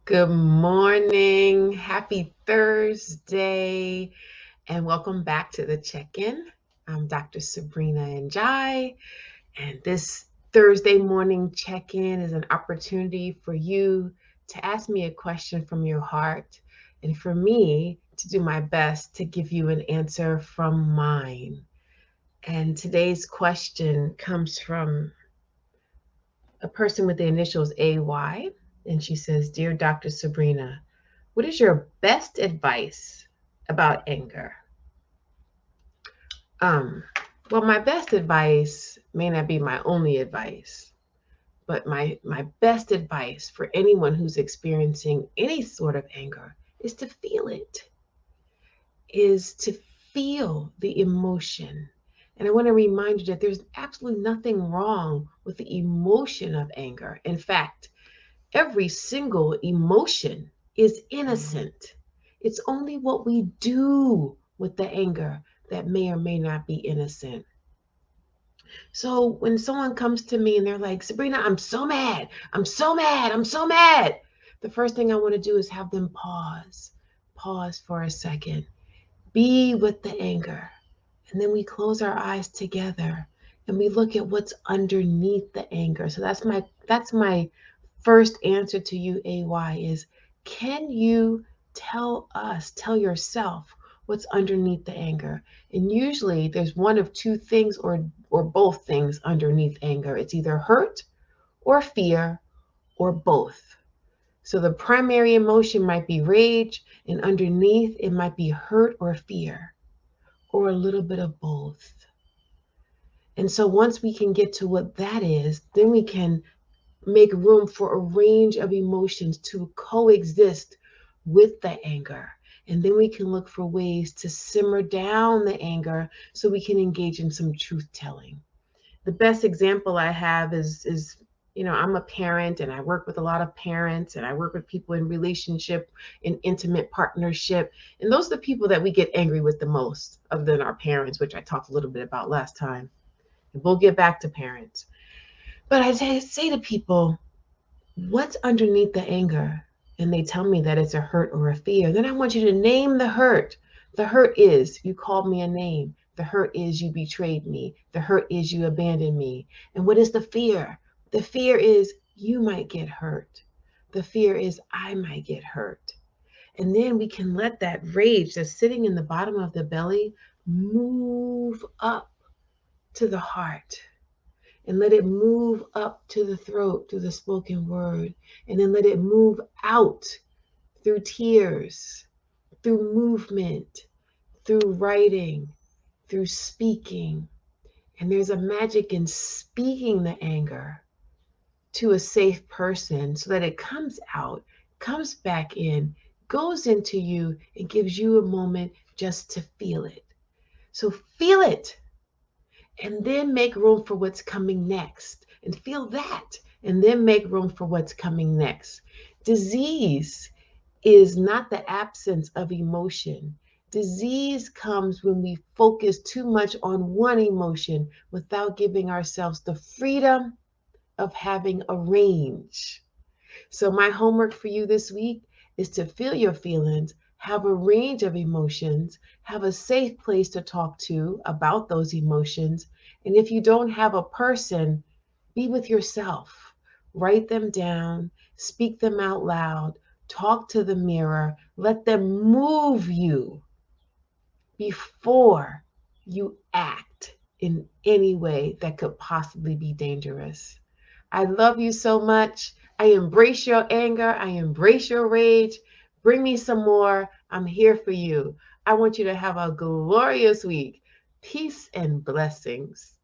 Good morning. Happy Thursday, and welcome back to the check-in. I'm Dr. Sabrina and and this Thursday morning check-in is an opportunity for you to ask me a question from your heart and for me to do my best to give you an answer from mine. And today's question comes from a person with the initials AY, and she says, "Dear Dr. Sabrina, what is your best advice about anger?" Um, well, my best advice may not be my only advice, but my best advice for anyone who's experiencing any sort of anger is to feel it, is to feel the emotion. And I want to remind you that there's absolutely nothing wrong with the emotion of anger. In fact, every single emotion is innocent. It's only what we do with the anger that may or may not be innocent. So when someone comes to me and they're like, "Sabrina, I'm so mad. I'm so mad. I'm so mad." The first thing I want to do is have them pause. Pause for a second. Be with the anger. And then we close our eyes together and we look at what's underneath the anger. So that's my first answer to you, AY, is can you tell yourself what's underneath the anger? And usually there's one of two things or both things underneath anger. It's either hurt or fear or both. So the primary emotion might be rage, and underneath it might be hurt or fear, or a little bit of both. And so once we can get to what that is, then we can make room for a range of emotions to coexist with the anger. And then we can look for ways to simmer down the anger so we can engage in some truth telling. The best example I have is I'm a parent and I work with a lot of parents and I work with people in relationship, in intimate partnership. And those are the people that we get angry with the most, other than our parents, which I talked a little bit about last time. And we'll get back to parents. But I say to people, what's underneath the anger? And they tell me that it's a hurt or a fear. Then I want you to name the hurt. The hurt is you called me a name. The hurt is you betrayed me. The hurt is you abandoned me. And what is the fear? The fear is you might get hurt. The fear is I might get hurt. And then we can let that rage that's sitting in the bottom of the belly move up to the heart and let it move up to the throat through the spoken word, and then let it move out through tears, through movement, through writing, through speaking. And there's a magic in speaking the anger to a safe person so that it comes out, comes back in, goes into you, and gives you a moment just to feel it. So feel it and then make room for what's coming next and feel that and then make room for what's coming next. Disease is not the absence of emotion. Disease comes when we focus too much on one emotion without giving ourselves the freedom of having a range. So, my homework for you this week is to feel your feelings, have a range of emotions, have a safe place to talk to about those emotions. And if you don't have a person, be with yourself. Write them down, speak them out loud, talk to the mirror, let them move you before you act in any way that could possibly be dangerous. I love you so much. I embrace your anger. I embrace your rage. Bring me some more. I'm here for you. I want you to have a glorious week. Peace and blessings.